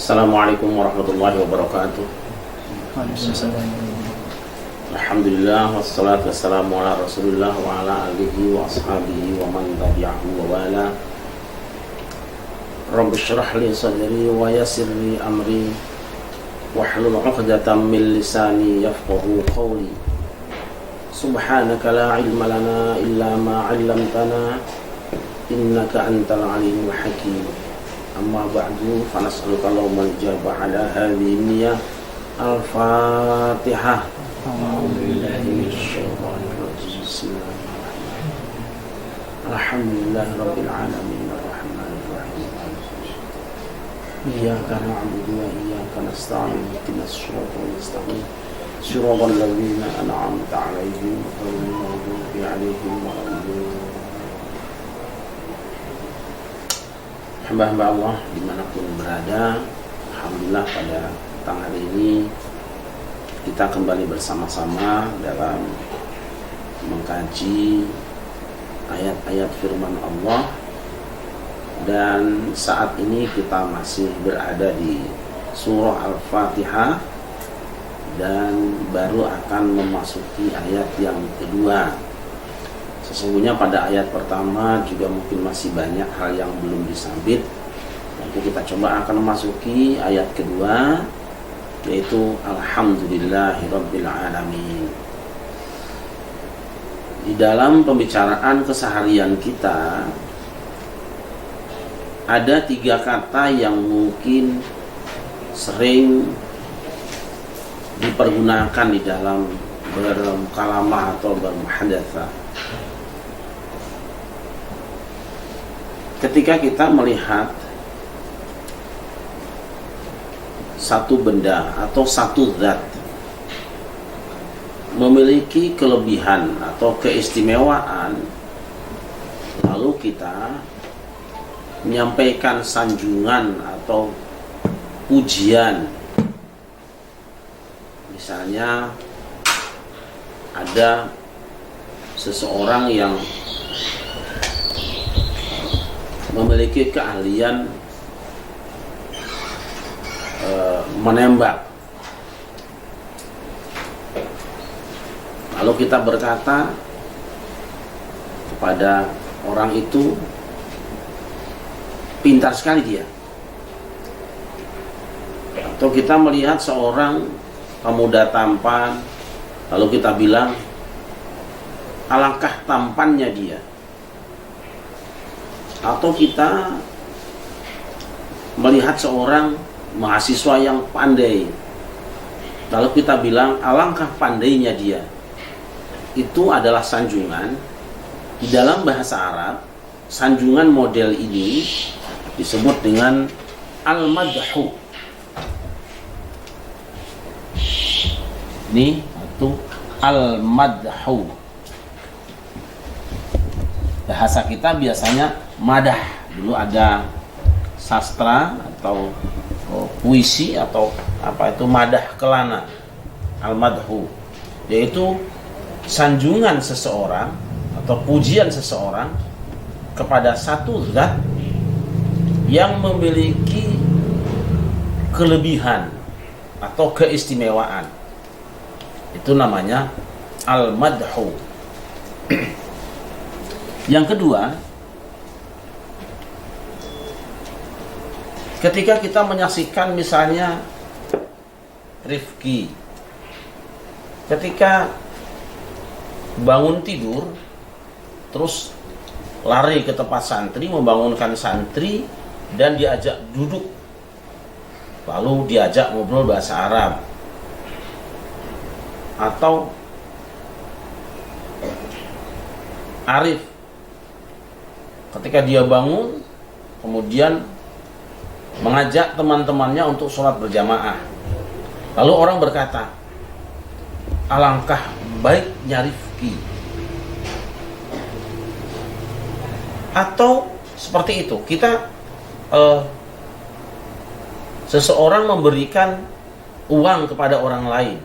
Assalamualaikum warahmatullahi wabarakatuh. Alhamdulillah wassalatu wassalamu ala Rasulillah wa ala alihi wa ashabihi wa man tabi'ahu wa wala. Rabbi shrah li sadri wa yassir li amri wahlul 'uqdatam min lisani yafqahu qawli. Subhanaka la ilma lana illa ma 'allamtana innaka antal alimul hakim. Amma ba'du, fa nas'aluka Allahumma al-ijabah ala hadhihi niyyah. Al-Fatihah. A'udzubillahi minasyaitonir rajim. Bismillahirrahmanirrahim. Alhamdulillahirabbil alamin arrahmanir rahim. Iyyaka na'budu wa iyyaka nasta'in. Ihdinas siratal mustaqim. Siratal ladzina an'amta 'alaihim ghairil maghdubi 'alaihim waladdallin. Hamba-hamba Allah dimanapun berada, alhamdulillah pada petang hari ini kita kembali bersama-sama dalam mengkaji ayat-ayat firman Allah. Dan saat ini kita masih berada di surah Al-Fatihah dan baru akan memasuki ayat yang kedua. Sesungguhnya pada ayat pertama juga mungkin masih banyak hal yang belum disambit. Nanti kita coba akan memasuki ayat kedua, yaitu Alhamdulillahirabbil alamin. Di dalam pembicaraan keseharian kita ada 3 kata yang mungkin sering dipergunakan di dalam bermukalamah atau bermuhadatsah. Ketika kita melihat satu benda atau satu zat memiliki kelebihan atau keistimewaan, lalu kita menyampaikan sanjungan atau pujian. Misalnya ada seseorang yang memiliki keahlian menembak, lalu kita berkata kepada orang itu, pintar sekali dia. Atau kita melihat seorang pemuda tampan, lalu kita bilang, alangkah tampannya dia. Atau kita melihat seorang mahasiswa yang pandai, lalu kita bilang, alangkah pandainya dia. Itu adalah sanjungan. Di dalam bahasa Arab, sanjungan model ini disebut dengan al-madhu. Ini itu al-madhu. Bahasa kita biasanya madah. Dulu ada sastra atau puisi atau apa itu madah kelana, al-madhu, yaitu sanjungan seseorang atau pujian seseorang kepada satu zat yang memiliki kelebihan atau keistimewaan. Itu namanya al-madhu. Yang kedua, ketika kita menyaksikan misalnya Rifki ketika bangun tidur terus lari ke tempat santri, membangunkan santri dan diajak duduk, lalu diajak ngobrol bahasa Arab. Atau Arif ketika dia bangun kemudian mengajak teman-temannya untuk sholat berjamaah, lalu orang berkata, alangkah baiknya Rifki. Atau seperti itu, kita seseorang memberikan uang kepada orang lain,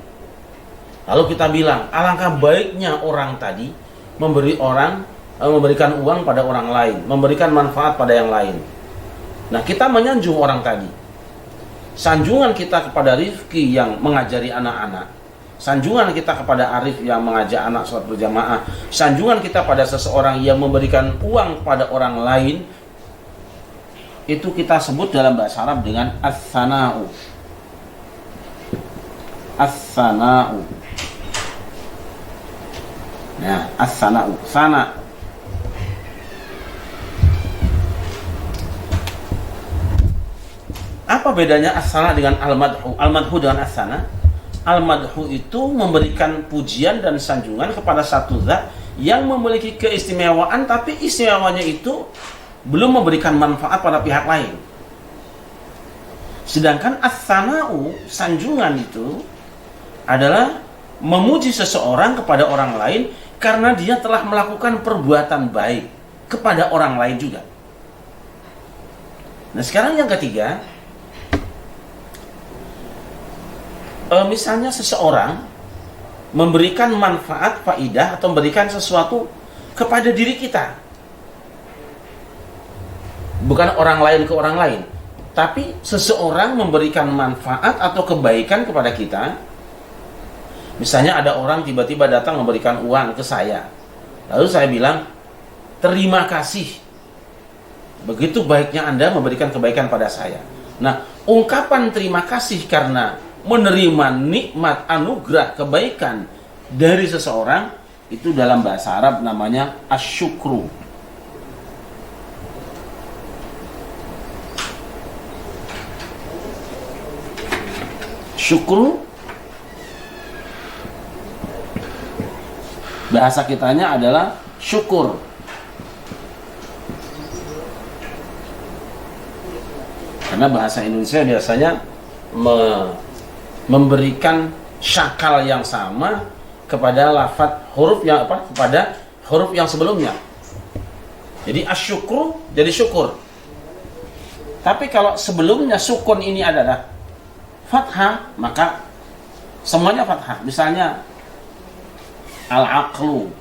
lalu kita bilang, alangkah baiknya orang tadi memberikan uang pada orang lain, memberikan manfaat pada yang lain. Nah, kita menyanjung orang tadi. sanjungan kita kepada Rifki yang mengajari anak-anak, sanjungan kita kepada Arif yang mengajak anak sholat berjamaah, sanjungan kita pada seseorang yang memberikan uang pada orang lain, itu kita sebut dalam bahasa Arab dengan as-sana'u. As-sana'u. Nah, as-sana'u, sana. Apa bedanya as-sana dengan al-madhu? Al-madhu dengan as-sana. Al-madhu itu memberikan pujian dan sanjungan kepada satu zat yang memiliki keistimewaan, tapi istimewanya itu belum memberikan manfaat pada pihak lain. Sedangkan as-sana'u, sanjungan itu adalah memuji seseorang kepada orang lain karena dia telah melakukan perbuatan baik kepada orang lain juga. Nah, sekarang yang ketiga, misalnya seseorang memberikan manfaat, faidah, atau memberikan sesuatu kepada diri kita, bukan orang lain ke orang lain, tapi seseorang memberikan manfaat atau kebaikan kepada kita. Misalnya ada orang tiba-tiba datang memberikan uang ke saya, lalu saya bilang, terima kasih, begitu baiknya Anda memberikan kebaikan pada saya. Nah, ungkapan terima kasih karena menerima nikmat, anugerah, kebaikan dari seseorang, itu dalam bahasa Arab namanya asyukru. Syukru bahasa kitanya adalah syukur. Karena bahasa Indonesia biasanya memberikan syakal yang sama kepada lafadz huruf yang kepada huruf yang sebelumnya. Jadi asyukru jadi syukur. Tapi kalau sebelumnya sukun ini adalah fathah, maka semuanya fathah. Misalnya al-aqlu,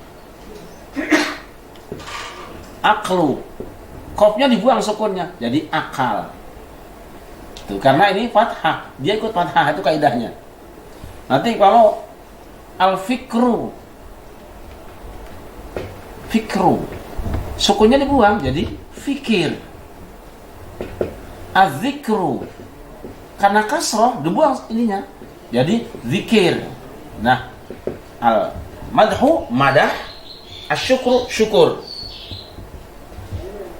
aqlu, qafnya dibuang sukunnya jadi akal. Tuh, karena ini fathah, dia ikut fathah, itu kaidahnya. Nanti kalau al-fikru, fikru, sukunnya dibuang jadi fikir. Az-zikru, karena kasroh dibuang ininya jadi zikir. Nah, al-madhu madah, asyukru syukur.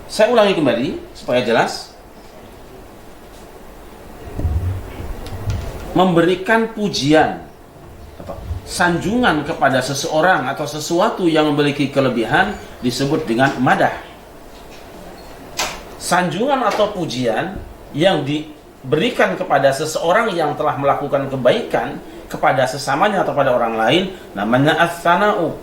Saya ulangi kembali supaya jelas. Memberikan pujian, sanjungan kepada seseorang atau sesuatu yang memiliki kelebihan disebut dengan madah. Sanjungan atau pujian yang diberikan kepada seseorang yang telah melakukan kebaikan kepada sesamanya atau pada orang lain namanya as-sana'u.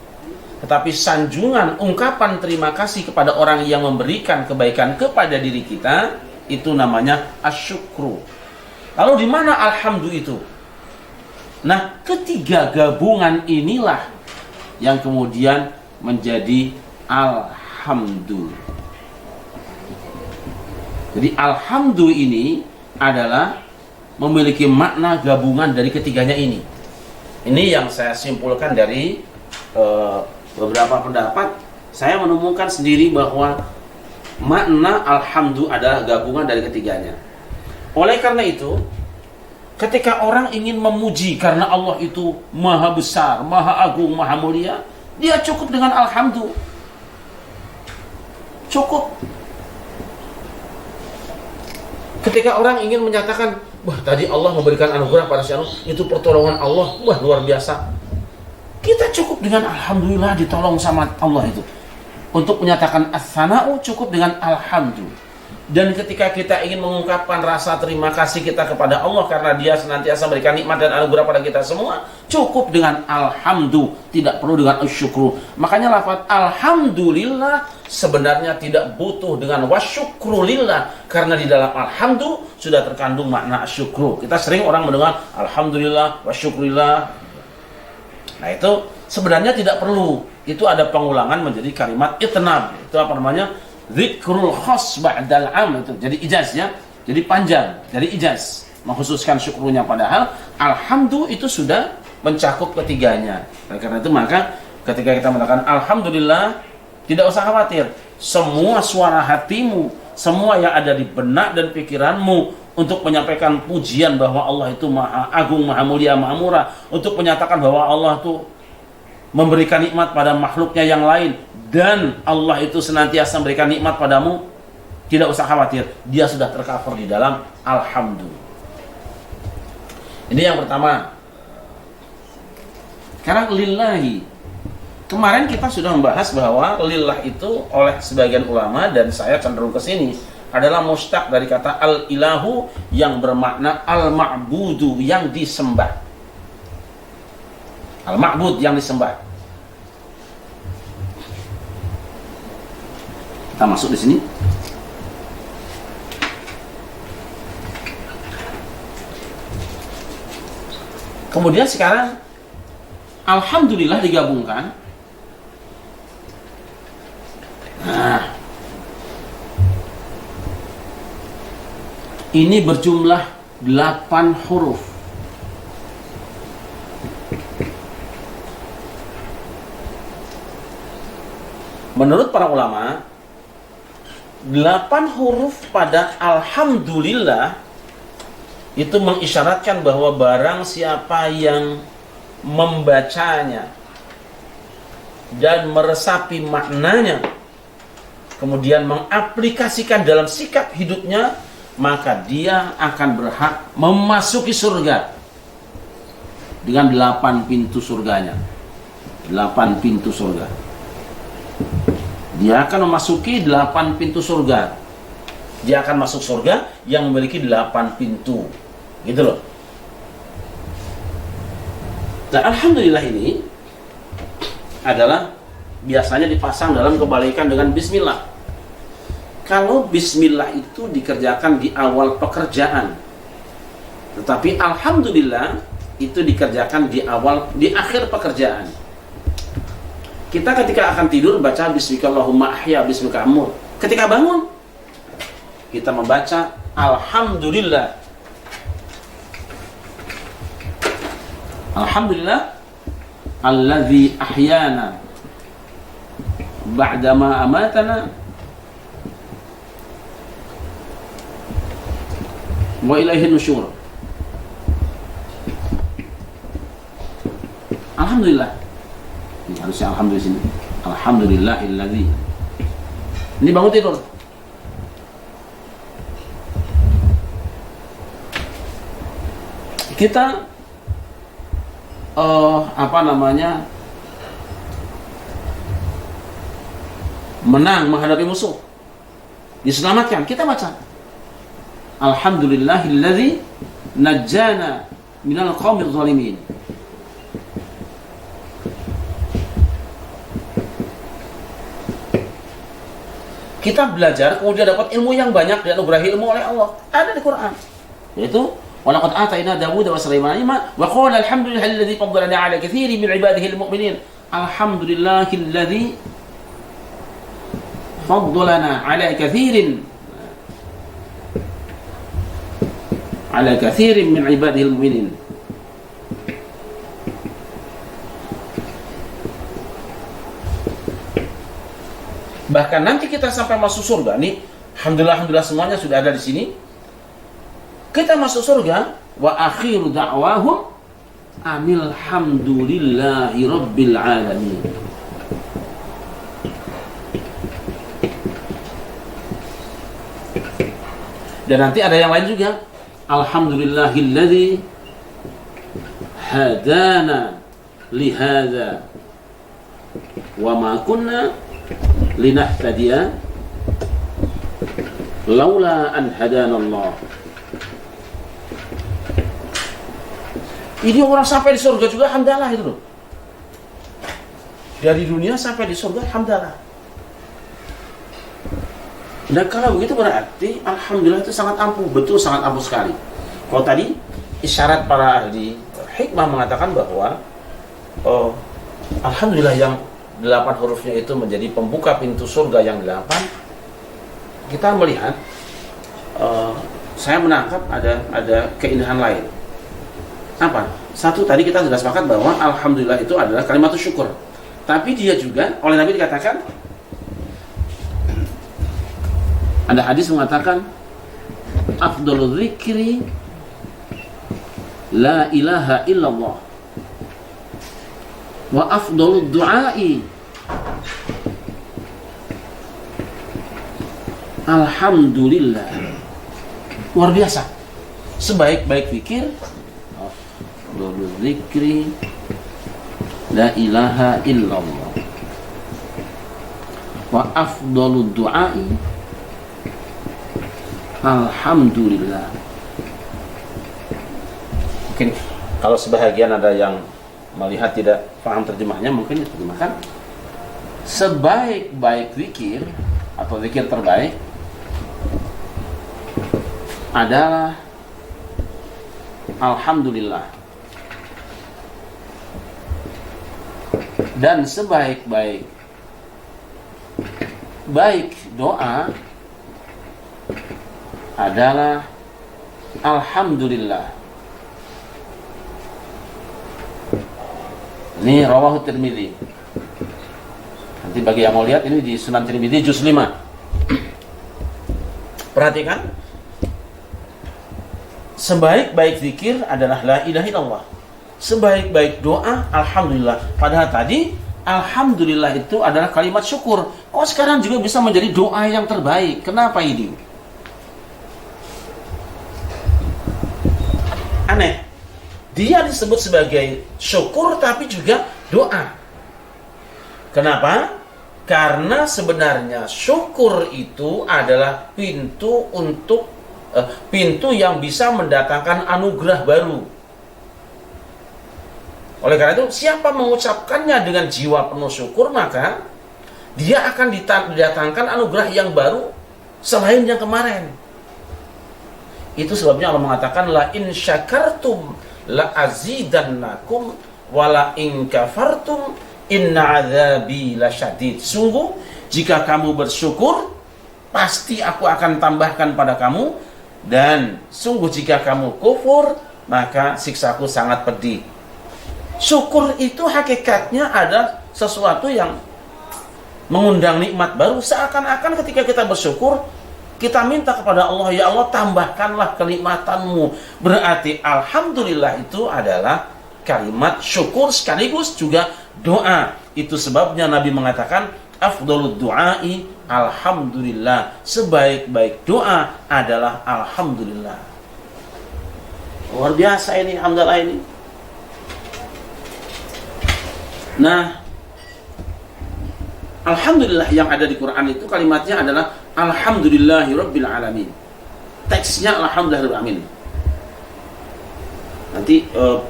Tetapi sanjungan, ungkapan terima kasih kepada orang yang memberikan kebaikan kepada diri kita, itu namanya asyukru. Lalu di mana alhamdu itu? Nah, ketiga gabungan inilah yang kemudian menjadi alhamdu. Jadi alhamdu ini adalah memiliki makna gabungan dari ketiganya ini. Ini yang saya simpulkan dari beberapa pendapat. Saya menemukan sendiri bahwa makna alhamdu adalah gabungan dari ketiganya. Oleh karena itu, ketika orang ingin memuji karena Allah itu maha besar, maha agung, maha mulia, dia cukup dengan alhamdu. Cukup. Ketika orang ingin menyatakan, wah tadi Allah memberikan anugerah pada si anu, itu pertolongan Allah, wah luar biasa, kita cukup dengan alhamdulillah ditolong sama Allah itu. Untuk menyatakan as-sana'u cukup dengan alhamdu. Dan ketika kita ingin mengungkapkan rasa terima kasih kita kepada Allah karena dia senantiasa memberikan nikmat dan anugerah pada kita semua, cukup dengan alhamdu, tidak perlu dengan asyukru. Makanya lafaz alhamdulillah sebenarnya tidak butuh dengan wasyukrulillah, karena di dalam alhamdu sudah terkandung makna asyukru. Kita sering orang mendengar alhamdulillah, wasyukrulillah. Nah, itu sebenarnya tidak perlu. Itu ada pengulangan menjadi kalimat itnab. Itu apa namanya? Zikrul khas ba'dal am, itu jadi ijaz ya, jadi panjang, jadi ijaz. mengkhususkan syukurnya, padahal alhamdulillah itu sudah mencakup ketiganya. Karena itu maka ketika kita mengatakan alhamdulillah, tidak usah khawatir, semua suara hatimu, semua yang ada di benak dan pikiranmu untuk menyampaikan pujian bahwa Allah itu maha agung, maha mulia, maha murah, untuk menyatakan bahwa Allah itu memberikan nikmat pada makhluknya yang lain, dan Allah itu senantiasa memberikan nikmat padamu, tidak usah khawatir, dia sudah tercover di dalam alhamdulillah. Ini yang pertama. Sekarang lillahi. Kemarin kita sudah membahas bahwa lillah itu oleh sebagian ulama, dan saya cenderung ke sini, adalah mustaq dari kata al-ilahu yang bermakna al-ma'budu, yang disembah. Al-ma'bud, yang disembah. Kita masuk di sini. Kemudian sekarang alhamdulillah digabungkan. Nah, ini berjumlah 8 huruf. Menurut para ulama, 8 huruf pada alhamdulillah itu mengisyaratkan bahwa barang siapa yang membacanya dan meresapi maknanya, kemudian mengaplikasikan dalam sikap hidupnya, maka dia akan berhak memasuki surga dengan 8 pintu surganya. 8 pintu surga. Dia akan memasuki 8 pintu surga. Dia akan masuk surga yang memiliki 8 pintu. Gitu loh. Nah, alhamdulillah ini adalah biasanya dipasang dalam kebalikan dengan bismillah. Kalau bismillah itu dikerjakan di awal pekerjaan, tetapi alhamdulillah itu dikerjakan di akhir pekerjaan. Kita ketika akan tidur baca bismikallahumma ahya bismika amut. Ketika bangun kita membaca alhamdulillah. Alhamdulillah alladzi ahyana ba'dama amatana wa ilaihin nusyur. Alhamdulillah. Ini harusnya alhamdulillah sini. Alhamdulillahilladzi. Ini bangun tidur. Kita menang menghadapi musuh, diselamatkan, kita baca alhamdulillahilladzi najjana minal qaumidz zalimin. Kita belajar kemudian dapat ilmu yang banyak dan dianugerahi ilmu oleh Allah, ada di Quran, yaitu walaqad atayna Dawuda wa Sulaimana ilma wa qala alhamdulillahilladzi faddalana 'ala katsirin min 'ibadihi al-mu'minin. Alhamdulillahilladzi faddalana 'ala katsirin min 'ibadihi al-mu'minin. Bahkan nanti kita sampai masuk surga nih, alhamdulillah semuanya sudah ada di sini. Kita masuk surga, wa akhiru da'wahum alhamdulillahi rabbil alamin. Dan nanti ada yang lain juga, alhamdulillahilladzi hadana lihadza wa ma kunna linahtadiya laula an hadana Allah. Ini orang sampai di surga juga alhamdulillah itu loh. Dari dunia sampai di surga alhamdulillah. Dan kalau begitu berarti alhamdulillah itu sangat ampuh, betul sangat ampuh sekali. Kalau tadi isyarat para ahli hikmah mengatakan bahwa alhamdulillah yang 8 hurufnya itu menjadi pembuka pintu surga yang 8. Kita melihat saya menangkap ada keindahan lain. Apa? Satu, tadi kita sudah sepakat bahwa alhamdulillah itu adalah kalimat syukur. Tapi dia juga oleh Nabi dikatakan, ada hadis mengatakan afdhalul dzikri la ilaha illallah wa afdhalud du'ai alhamdulillah. Luar biasa. Sebaik-baik zikir afdhalul dzikri la ilaha illallah wa afdhalud du'ai alhamdulillah. Mungkin kalau sebahagian ada yang melihat tidak paham terjemahnya, mungkin diterjemahkan sebaik-baik zikir atau zikir terbaik adalah alhamdulillah, dan sebaik-baik doa adalah alhamdulillah. Ini rawahu Tirmidzi. Nanti bagi yang mau lihat, ini di Sunan Tirmidzi juz 5. Perhatikan, sebaik-baik zikir adalah la ilaha illallah, sebaik-baik doa alhamdulillah. Padahal tadi alhamdulillah itu adalah kalimat syukur. Kok sekarang juga bisa menjadi doa yang terbaik? Kenapa ini? Aneh. Dia disebut sebagai syukur tapi juga doa. Kenapa? Karena sebenarnya syukur itu adalah pintu yang bisa mendatangkan anugerah baru. Oleh karena itu, siapa mengucapkannya dengan jiwa penuh syukur, maka dia akan didatangkan anugerah yang baru selain yang kemarin. Itu sebabnya Allah mengatakan la in syakartum la azidannakum wa la in kafartum inna adzabi lasyadid. Sungguh jika kamu bersyukur, pasti aku akan tambahkan pada kamu, dan sungguh jika kamu kufur, maka siksaku sangat pedih. Syukur itu hakikatnya ada sesuatu yang mengundang nikmat baru. Seakan-akan ketika kita bersyukur, kita minta kepada Allah, ya Allah tambahkanlah kenikmatanmu. Berarti alhamdulillah itu adalah kalimat syukur sekaligus juga doa. Itu sebabnya Nabi mengatakan afdhalud du'ai alhamdulillah. Sebaik-baik doa adalah alhamdulillah. Luar biasa ini, alhamdulillah ini. Nah, alhamdulillah yang ada di Quran itu kalimatnya adalah alhamdulillahirabbil alamin. Teksnya alhamdulillahirabbil alamin. Nanti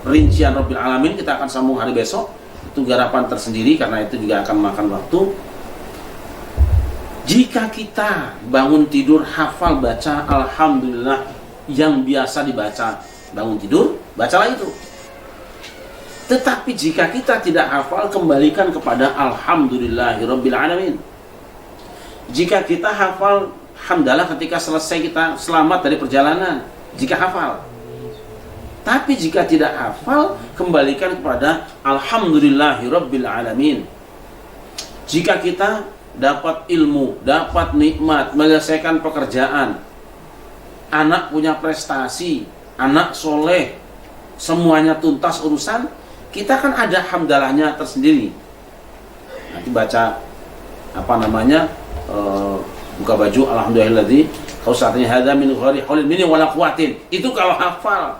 rincian rabbil alamin kita akan sambung hari besok. Itu garapan tersendiri karena itu juga akan memakan waktu. Jika kita bangun tidur hafal baca alhamdulillah yang biasa dibaca bangun tidur, bacalah itu. Tetapi jika kita tidak hafal, kembalikan kepada alhamdulillahirabbil alamin. Jika kita hafal, alhamdulillah ketika selesai kita selamat dari perjalanan, jika hafal. Tapi jika tidak hafal, kembalikan kepada alhamdulillahirabbil alamin. Jika kita dapat ilmu, dapat nikmat, menyelesaikan pekerjaan, anak punya prestasi, anak soleh, semuanya tuntas urusan, kita kan ada hamdalahnya tersendiri. Nanti baca buka baju alhamdulillahilladzi khausatni hadza min ghairi haulin minni wala quwwatin. Itu kalau hafal.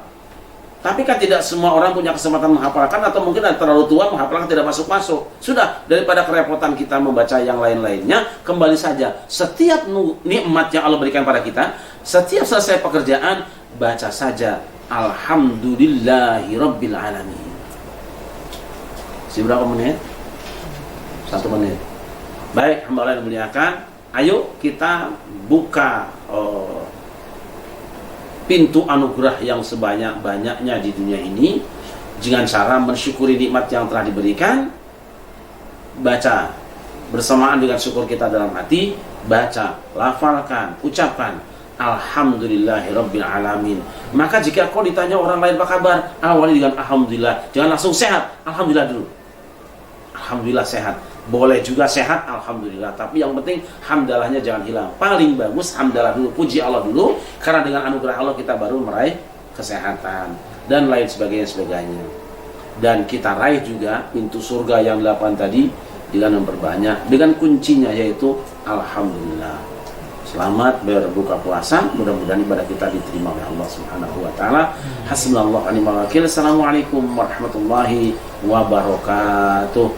Tapi kan tidak semua orang punya kesempatan menghafalkan, atau mungkin terlalu tua menghafalkan tidak masuk-masuk. Sudah, daripada kerepotan kita membaca yang lain-lainnya, kembali saja. Setiap nikmat yang Allah berikan pada kita, setiap selesai pekerjaan, baca saja alhamdulillahirabbil alamin. Berapa menit? 1 menit. Baik, hamba Allah yang dimuliakan, ayo kita buka pintu anugerah yang sebanyak-banyaknya di dunia ini dengan cara mensyukuri nikmat yang telah diberikan. Baca bersamaan dengan syukur kita dalam hati, baca, lafalkan, ucapkan alhamdulillahirabbil alamin. Maka jika kau ditanya orang lain apa kabar, awali dengan alhamdulillah. Jangan langsung sehat, alhamdulillah dulu. Alhamdulillah sehat. Boleh juga sehat, alhamdulillah. Tapi yang penting hamdalahnya jangan hilang. Paling bagus hamdalah dulu, puji Allah dulu, karena dengan anugerah Allah kita baru meraih kesehatan dan lain sebagainya. Dan kita raih juga pintu surga yang 8 tadi dengan memperbanyak, dengan kuncinya yaitu alhamdulillah. Selamat berbuka puasa, mudah-mudahan ibadah kita diterima oleh Allah Subhanahu wa taala. Hasbunallahu wa ni'mal wakil. Assalamualaikum warahmatullahi wabarakatuh.